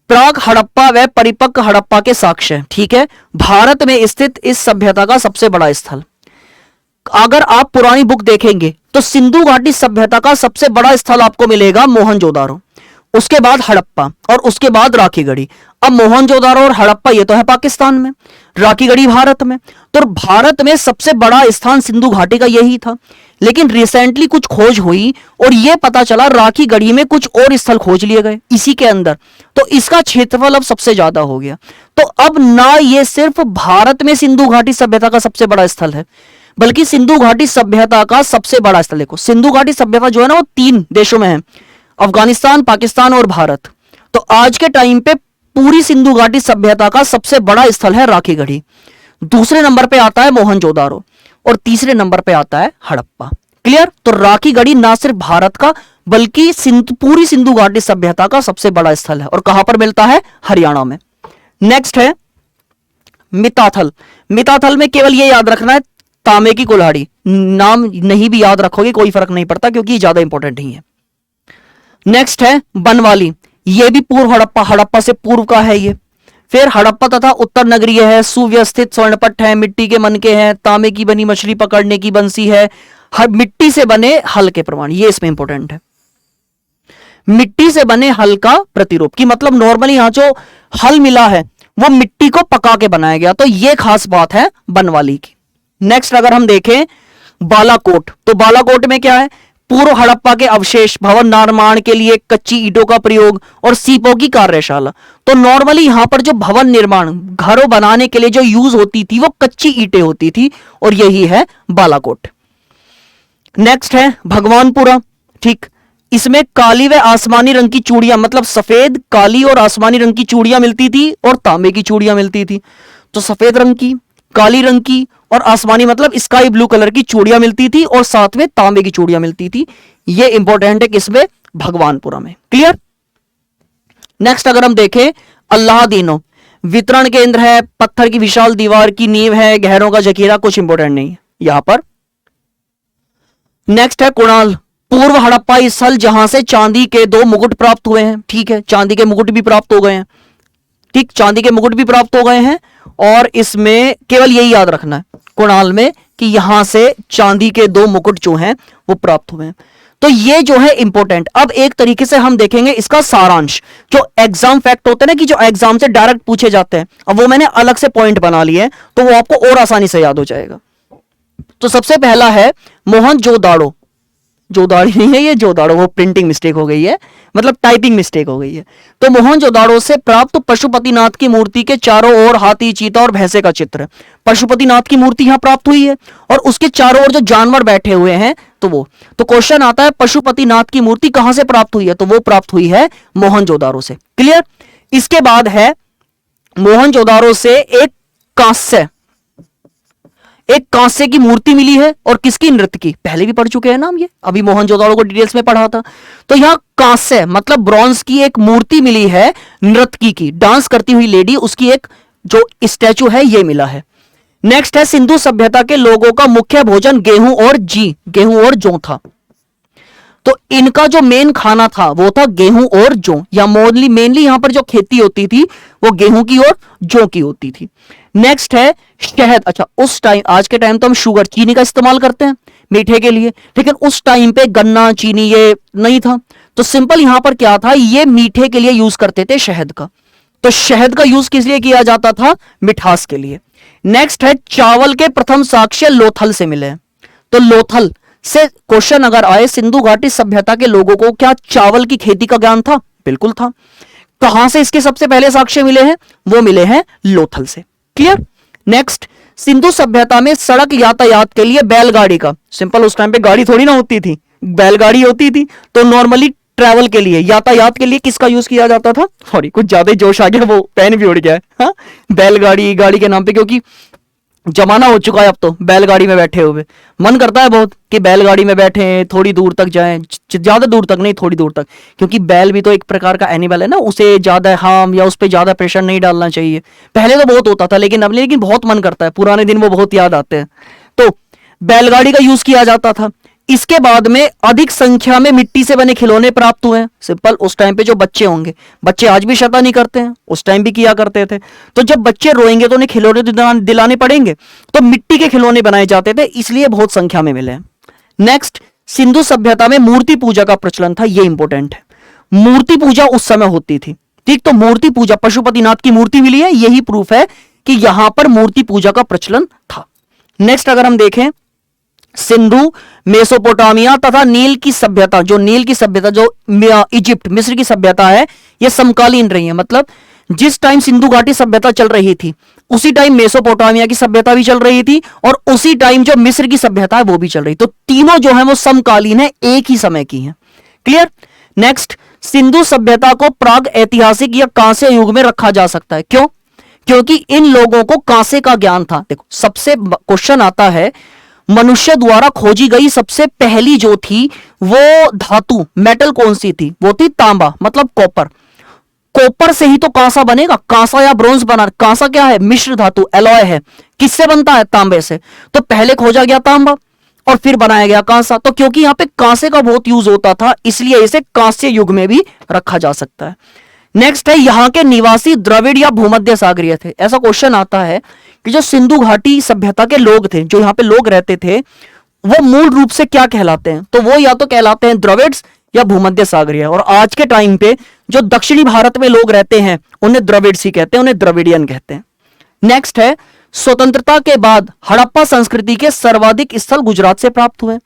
Speaker 1: प्राग हड़प्पा व परिपक्व हड़प्पा के साक्ष्य, ठीक है, भारत में स्थित इस सभ्यता का सबसे बड़ा स्थल। अगर आप पुरानी बुक देखेंगे तो सिंधु घाटी सभ्यता का सबसे बड़ा स्थल आपको मिलेगा मोहनजोदारो, उसके बाद हड़प्पा, और उसके बाद राखीगढ़ी। अब मोहनजोदारो और हड़प्पा ये तो है पाकिस्तान में, राखीगढ़ी भारत में। तो भारत में सबसे बड़ा स्थान सिंधु घाटी का यही था। लेकिन रिसेंटली कुछ खोज हुई और यह पता चला राखीगढ़ी में कुछ और स्थल खोज लिए गए इसी के अंदर, तो इसका क्षेत्रफल अब सबसे ज्यादा हो गया। तो अब ना ये सिर्फ भारत में सिंधु घाटी सभ्यता का सबसे बड़ा स्थल है, बल्कि सिंधु घाटी सभ्यता का सबसे बड़ा स्थल, देखो सिंधु घाटी सभ्यता जो है ना वो 3 देशों में है, अफगानिस्तान, पाकिस्तान और भारत। तो आज के टाइम पे पूरी सिंधु घाटी सभ्यता का सबसे बड़ा स्थल है राखीगढ़ी, दूसरे नंबर पे आता है मोहनजोदारो, और तीसरे नंबर पे आता है हड़प्पा। क्लियर? तो राखीगढ़ी ना सिर्फ भारत का बल्कि पूरी सिंधु घाटी सभ्यता का सबसे बड़ा स्थल है। और कहां पर मिलता है? हरियाणा में। नेक्स्ट है मिताथल। मिताथल में केवल ये याद रखना है तांबे की कुल्हाड़ी, नाम नहीं भी याद रखोगे कोई फर्क नहीं पड़ता क्योंकि ये ज्यादा इंपॉर्टेंट नहीं है। नेक्स्ट है बनवाली, ये भी पूर्व हड़प्पा, हड़प्पा से पूर्व का है ये। फिर हड़प्पा तथा उत्तर नगरीय है, सुव्यवस्थित स्वर्णपट है, मिट्टी के मनके हैं, तांबे की बनी मछली पकड़ने की बंसी है, हर मिट्टी से बने हल के प्रमाण, ये इसमें इंपॉर्टेंट है। मिट्टी से बने हल का प्रतिरूप की मतलब नॉर्मली यहां जो हल मिला है वो मिट्टी को पका के बनाया गया, तो ये खास बात है बनवाली की। नेक्स्ट अगर हम देखें बालाकोट, तो बालाकोट में क्या है? पूर्व हड़प्पा के अवशेष, भवन निर्माण के लिए कच्ची ईंटों का प्रयोग और सीपों की कार्यशाला। तो नॉर्मली यहां पर जो भवन निर्माण, घरों बनाने के लिए जो यूज होती थी वो कच्ची ईंटें होती थी, और यही है बालाकोट। नेक्स्ट है भगवानपुरा, ठीक, इसमें काली व आसमानी रंग की चूड़ियां, मतलब सफेद, काली और आसमानी रंग की चूड़ियां मिलती थी और तांबे की चूड़ियां मिलती थी। तो सफेद रंग की, काली रंग की और आसमानी मतलब स्काई ब्लू कलर की चूड़ियां मिलती थी, और साथ में तांबे की चूड़ियां मिलती थी। ये इंपॉर्टेंट है किसमें? भगवानपुरा में। क्लियर? नेक्स्ट अगर हम देखें अल्लादीनो, वितरण केंद्र है, पत्थर की विशाल दीवार की नींव है, गहरों का जखीरा, कुछ इंपॉर्टेंट नहीं है यहां पर। नेक्स्ट है कुणाल, पूर्व हड़प्पा स्थल जहां से चांदी के 2 मुकुट प्राप्त हुए हैं। ठीक है, चांदी के मुकुट भी प्राप्त हो गए हैं। ठीक, चांदी के मुकुट भी प्राप्त हो गए हैं और इसमें केवल यही याद रखना है कुणाल में कि यहां से चांदी के 2 मुकुट जो हैं वो प्राप्त हुए हैं। तो ये जो है इंपॉर्टेंट। अब एक तरीके से हम देखेंगे इसका सारांश, जो एग्जाम फैक्ट होते हैं ना कि जो एग्जाम से डायरेक्ट पूछे जाते हैं, अब वो मैंने अलग से पॉइंट बना लिए हैं तो वो आपको और आसानी से याद हो जाएगा। तो सबसे पहला है मोहनजोदाड़ो, जोदाड़ी नहीं है ये जोदाड़ो, वो प्रिंटिंग मिस्टेक हो गई है, मतलब टाइपिंग मिस्टेक हो गई है। तो मोहनजोदाड़ो से प्राप्त पशुपतिनाथ की मूर्ति के चारों ओर हाथी, चीता और भैंसे का चित्र है। पशुपतिनाथ की मूर्ति यहां प्राप्त हुई है और उसके चारों ओर जो जानवर बैठे हुए हैं तो क्वेश्चन आता है पशुपतिनाथ की मूर्ति कहां से प्राप्त हुई है, तो वो प्राप्त हुई है मोहनजोदाड़ो से। क्लियर। इसके बाद है मोहनजोदाड़ो से एक कांसे की मूर्ति मिली है और किसकी, नृत्य की। पहले भी पढ़ चुके हैं ना हम ये, अभी मोहनजोदाड़ो को डिटेल्स में पढ़ा था। तो यहां कांस्य मतलब ब्रॉन्ज की एक मूर्ति मिली है नर्तकी की, डांस करती हुई लेडी, उसकी एक जो स्टैचू है ये मिला है। नेक्स्ट है सिंधु सभ्यता के लोगों का मुख्य भोजन गेहूं और जौ था। तो इनका जो मेन खाना था वो था गेहूं और जौ, या मेनली यहां पर जो खेती होती थी वो गेहूं की और जौ की होती थी। नेक्स्ट है शहद। अच्छा, उस टाइम, आज के टाइम तो हम शुगर चीनी का इस्तेमाल करते हैं मीठे के लिए, लेकिन उस टाइम पे गन्ना चीनी ये नहीं था। तो सिंपल यहां पर क्या था, ये मीठे के लिए यूज करते थे शहद का। तो शहद का यूज किस लिए किया जाता था, मिठास के लिए। नेक्स्ट है चावल के प्रथम साक्ष्य लोथल से मिले। तो लोथल से क्वेश्चन अगर आए, सिंधु घाटी सभ्यता के लोगों को क्या चावल की खेती का ज्ञान था, बिल्कुल था। कहां से इसके सबसे पहले साक्ष्य मिले हैं, वो मिले हैं लोथल से। क्लियर। नेक्स्ट, सिंधु सभ्यता में सड़क यातायात के लिए बैलगाड़ी का, सिंपल उस टाइम पे गाड़ी थोड़ी ना होती थी, बैलगाड़ी होती थी। तो नॉर्मली ट्रैवल के लिए, यातायात के लिए किसका यूज किया जाता था, सॉरी कुछ ज्यादा जोश आ गया, वो पेन भी उड़ गया है। हाँ? बैलगाड़ी, गाड़ी के नाम पे, क्योंकि जमाना हो चुका है अब तो बैलगाड़ी में बैठे हुए। मन करता है बहुत कि बैलगाड़ी में बैठे थोड़ी दूर तक जाएं, ज्यादा दूर तक नहीं, थोड़ी दूर तक, क्योंकि बैल भी तो एक प्रकार का एनिमल है ना, उसे ज्यादा हार्म या उस पर ज्यादा प्रेशर नहीं डालना चाहिए। पहले तो बहुत होता था लेकिन अब, लेकिन बहुत मन करता है, पुराने दिन वो बहुत याद आते हैं। तो बैलगाड़ी का यूज किया जाता था। इसके बाद में अधिक संख्या में मिट्टी से बने खिलौने प्राप्त हुए। सिंपल उस टाइम पे जो बच्चे होंगे, बच्चे आज भी शैतानी करते हैं, उस टाइम भी किया करते थे। तो जब बच्चे रोएंगे तो उन्हें खिलौने दिलाने पड़ेंगे, तो मिट्टी के खिलौने बनाए जाते थे, इसलिए बहुत संख्या में मिले। नेक्स्ट, सिंधु सभ्यता में मूर्ति पूजा का प्रचलन था, ये इंपॉर्टेंट है। मूर्ति पूजा उस समय होती थी। ठीक, तो मूर्ति पूजा, पशुपतिनाथ की मूर्ति मिली है, यही प्रूफ है कि यहां पर मूर्ति पूजा का प्रचलन था। नेक्स्ट अगर हम देखें, सिंधु, मेसोपोटामिया तथा नील की सभ्यता, जो इजिप्ट, मिस्र की सभ्यता है, यह समकालीन रही है। मतलब जिस टाइम सिंधु घाटी सभ्यता चल रही थी उसी टाइम मेसोपोटामिया की सभ्यता भी चल रही थी और उसी टाइम जो मिस्र की सभ्यता है वो भी चल रही। तो तीनों जो है वो समकालीन है, एक ही समय की है। क्लियर। नेक्स्ट, सिंधु सभ्यता को प्राग ऐतिहासिक या कांस्य युग में रखा जा सकता है। क्यों? क्योंकि इन लोगों को कांसे का ज्ञान था। देखो, सबसे क्वेश्चन आता है, मनुष्य द्वारा खोजी गई सबसे पहली जो थी वो धातु, मेटल कौन सी थी, वो थी तांबा, मतलब कॉपर। कॉपर से ही तो कांसा बनेगा, कांसा या ब्रोंज बना। कांसा क्या है, मिश्र धातु, एलॉय है। किससे बनता है, तांबे से। तो पहले खोजा गया तांबा और फिर बनाया गया कांसा। तो क्योंकि यहां पे कांसे का बहुत यूज होता था, इसलिए इसे कांस्य युग में भी रखा जा सकता है। नेक्स्ट है, यहां के निवासी द्रविड़ या भूमध्य सागरीय थे। ऐसा क्वेश्चन आता है कि जो सिंधु घाटी सभ्यता के लोग थे, जो यहां पे लोग रहते थे, वो मूल रूप से क्या कहलाते हैं, तो वो या तो कहलाते हैं द्रविड्स या भूमध्य सागरीय। और आज के टाइम पे जो दक्षिणी भारत में लोग रहते हैं उन्हें द्रविड्स ही कहते हैं, उन्हें द्रविडियन कहते हैं। नेक्स्ट है, स्वतंत्रता के बाद हड़प्पा संस्कृति के सर्वाधिक स्थल गुजरात से प्राप्त हुए।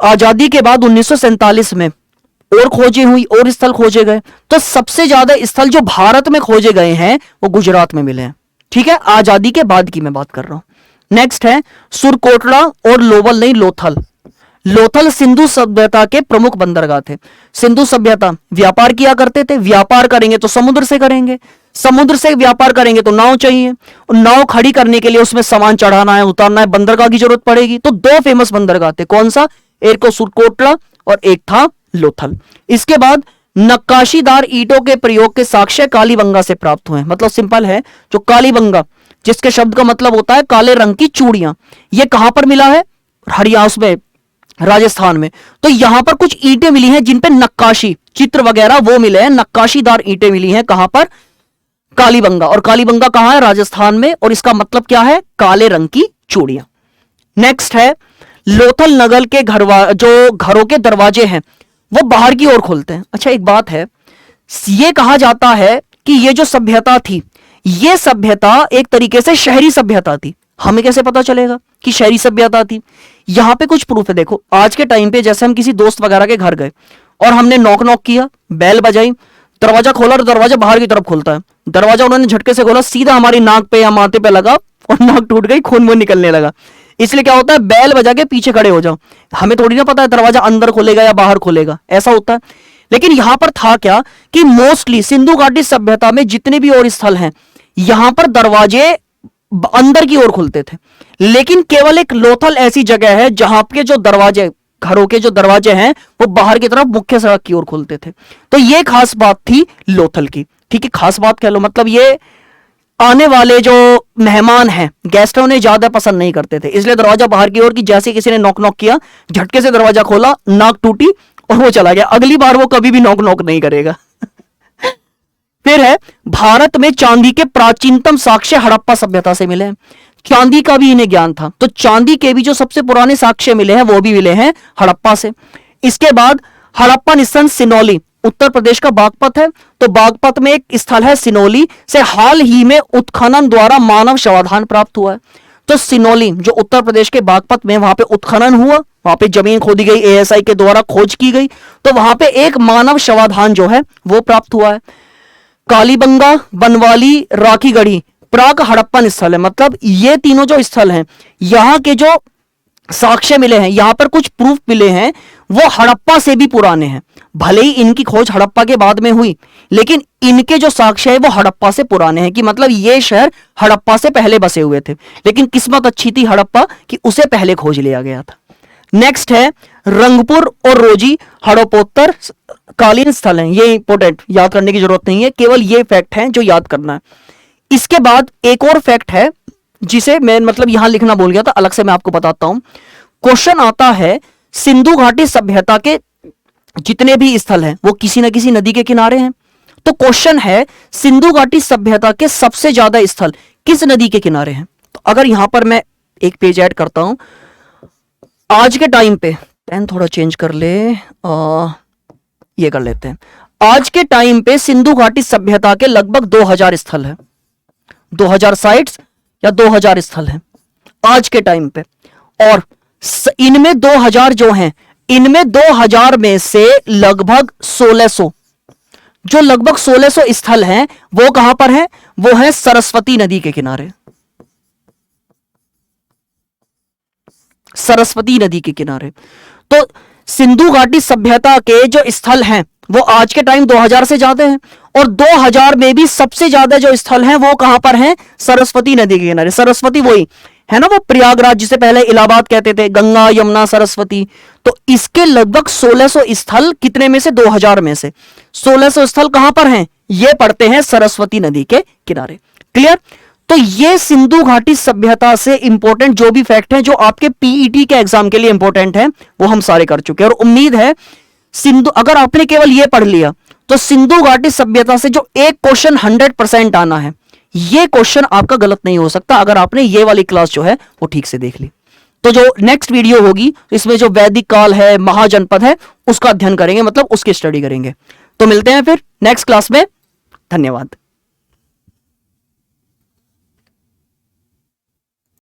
Speaker 1: आजादी के बाद 1947 में और खोजे हुई और स्थल खोजे गए, तो सबसे ज्यादा स्थल जो भारत में खोजे गए हैं वो गुजरात में मिले हैं। ठीक है, आजादी के बाद की मैं बात कर रहा हूं। नेक्स्ट है, सुरकोटड़ा और लोवल नहीं, लोथल। लोथल सिंधु सभ्यता के प्रमुख बंदरगाह थे। सिंधु सभ्यता व्यापार किया करते थे, व्यापार करेंगे तो समुद्र से करेंगे, समुद्र से व्यापार करेंगे तो नाव चाहिए, और नाव खड़ी करने के लिए उसमें सामान चढ़ाना है, उतारना है, बंदरगाह की जरूरत पड़ेगी। तो दो फेमस बंदरगाह थे, कौन सा, एक को सुरकोटड़ा और एक था लोथल। इसके बाद नक्काशीदार ईंटों के प्रयोग के साक्ष्य कालीबंगा से प्राप्त हुए। मतलब सिंपल है, जो कालीबंगा जिसके शब्द का मतलब होता है काले रंग की चूड़ियां, ये कहां पर मिला है? हरियाणा में, राजस्थान में। तो यहां पर कुछ ईंटें मिली हैं जिन पे नक्काशी, चित्र वगैरह वो मिले हैं, नक्काशीदार ईंटें मिली हैं। कहां पर? कालीबंगा। और कालीबंगा कहां है? राजस्थान में। और इसका मतलब क्या है? काले रंग की चूड़ियां। नेक्स्ट है, लोथल नगर के जो घरों के दरवाजे हैं वो बाहर की ओर खोलते हैं। अच्छा, एक बात है, ये कहा जाता है कि ये जो सभ्यता थी, ये सभ्यता एक तरीके से शहरी सभ्यता थी। हमें कैसे पता चलेगा कि शहरी सभ्यता थी? यहां पे कुछ प्रूफ है। देखो, आज के टाइम पे जैसे हम किसी दोस्त वगैरह के घर गए और हमने नॉक नॉक किया, बेल बजाई, दरवाजा खोला और दरवाजा बाहर की तरफ खुलता है। दरवाजा उन्होंने झटके से खोला, सीधा हमारी नाक पे या माथे पे लगा और नाक टूट गई, खून वून निकलने लगा। इसलिए क्या होता है, बेल बजा के पीछे खड़े हो जाओ। हमें थोड़ी ना पता है दरवाजा अंदर खुलेगा या बाहर खुलेगा, ऐसा होता है। लेकिन यहां पर था क्या कि मोस्टली सिंधु घाटी सभ्यता में जितने भी और स्थल हैं, यहां पर दरवाजे अंदर की ओर खुलते थे। लेकिन केवल एक लोथल ऐसी जगह है जहां के जो दरवाजे, घरों के जो दरवाजे हैं, वो बाहर की तरफ मुख्य सड़क की ओर खुलते थे। तो ये खास बात थी लोथल की। ठीक है, खास बात कह लो, मतलब ये आने वाले जो मेहमान हैं, गेस्ट हैं, उन्हें ज्यादा पसंद नहीं करते थे, इसलिए दरवाजा बाहर की ओर की। जैसे किसी ने नॉक नॉक किया, झटके से दरवाजा खोला, नाक टूटी और वो चला गया। अगली बार वो कभी भी नॉक नॉक नहीं करेगा। फिर है, भारत में चांदी के प्राचीनतम साक्ष्य हड़प्पा सभ्यता से मिले हैं। चांदी का भी इन्हें ज्ञान था, तो चांदी के भी जो सबसे पुराने साक्ष्य मिले हैं वो भी मिले हैं हड़प्पा से। इसके बाद हड़प्पा निस्सन सिनोली, उत्तर प्रदेश का बागपत है, तो बागपत में एक स्थल है सिनोली से हाल ही में उत्खनन द्वारा मानव शवाधान प्राप्त हुआ है। तो सिनोली जो उत्तर प्रदेश के बागपत में, वहां पे उत्खनन हुआ, वहां पे जमीन खोदी गई, एएसआई के द्वारा खोज की गई, तो वहां पे एक मानव शवाधान जो है वो प्राप्त हुआ है। कालीबंगा, बनवाली, राखीगढ़ी प्राक हड़प्पन स्थल है। मतलब ये तीनों जो स्थल हैं, यहां के जो साक्ष्य मिले हैं, यहां पर कुछ प्रूफ मिले हैं, वो हड़प्पा से भी पुराने हैं। भले ही इनकी खोज हड़प्पा के बाद में हुई, लेकिन इनके जो साक्ष्य है वो हड़प्पा से पुराने हैं, कि मतलब ये शहर हड़प्पा से पहले बसे हुए थे। लेकिन किस्मत अच्छी थी हड़प्पा कि उसे पहले खोज लिया गया था। नेक्स्ट है, रंगपुर और रोजी हड़प्पोत्तर कालीन स्थल हैं। ये इंपॉर्टेंट, याद करने की जरूरत नहीं है, केवल ये फैक्ट हैं जो याद करना है। इसके बाद एक और फैक्ट है जिसे मैं मतलब यहां लिखना भूल गया था, अलग से मैं आपको बताता हूं। क्वेश्चन आता है, सिंधु घाटी सभ्यता के जितने भी स्थल हैं वो किसी न किसी नदी के किनारे हैं। तो क्वेश्चन है, सिंधु घाटी सभ्यता के सबसे ज्यादा स्थल किस नदी के किनारे हैं? तो अगर यहां पर मैं एक पेज ऐड करता हूं, आज के टाइम पे, पेन थोड़ा चेंज कर ले, ये कर लेते हैं। आज के टाइम पे सिंधु घाटी सभ्यता के लगभग 2000 स्थल है, 2000 साइट्स या 2000 स्थल हैं आज के टाइम पे। और इनमें 2000 जो हैं, इनमें 2000 में से लगभग 1600, जो लगभग 1600 स्थल हैं, वो कहां पर हैं? वो है सरस्वती नदी के किनारे। सरस्वती नदी के किनारे। तो सिंधु घाटी सभ्यता के जो स्थल हैं वो आज के टाइम 2000 से ज्यादा हैं, और 2000 में भी सबसे ज्यादा जो स्थल हैं वो कहां पर हैं? सरस्वती नदी के किनारे। सरस्वती वही है ना, वो प्रयागराज जिसे पहले इलाहाबाद कहते थे, गंगा यमुना सरस्वती। तो इसके लगभग 1600 स्थल, कितने में से? 2000 में से 1600 स्थल कहां पर हैं? ये पड़ते हैं सरस्वती नदी के किनारे। क्लियर? तो ये सिंधु घाटी सभ्यता से इंपॉर्टेंट जो भी फैक्ट हैं, जो आपके पीईटी के एग्जाम के लिए इंपॉर्टेंट हैं, वो हम सारे कर चुके हैं। और उम्मीद है सिंधु, अगर आपने केवल ये पढ़ लिया तो सिंधु घाटी सभ्यता से जो एक क्वेश्चन 100% आना है, ये क्वेश्चन आपका गलत नहीं हो सकता, अगर आपने ये वाली क्लास जो है वो ठीक से देख ली। तो जो नेक्स्ट वीडियो होगी, इसमें जो वैदिक काल है, महाजनपद है, उसका अध्ययन करेंगे, मतलब उसकी स्टडी करेंगे। तो मिलते हैं फिर नेक्स्ट क्लास में। धन्यवाद।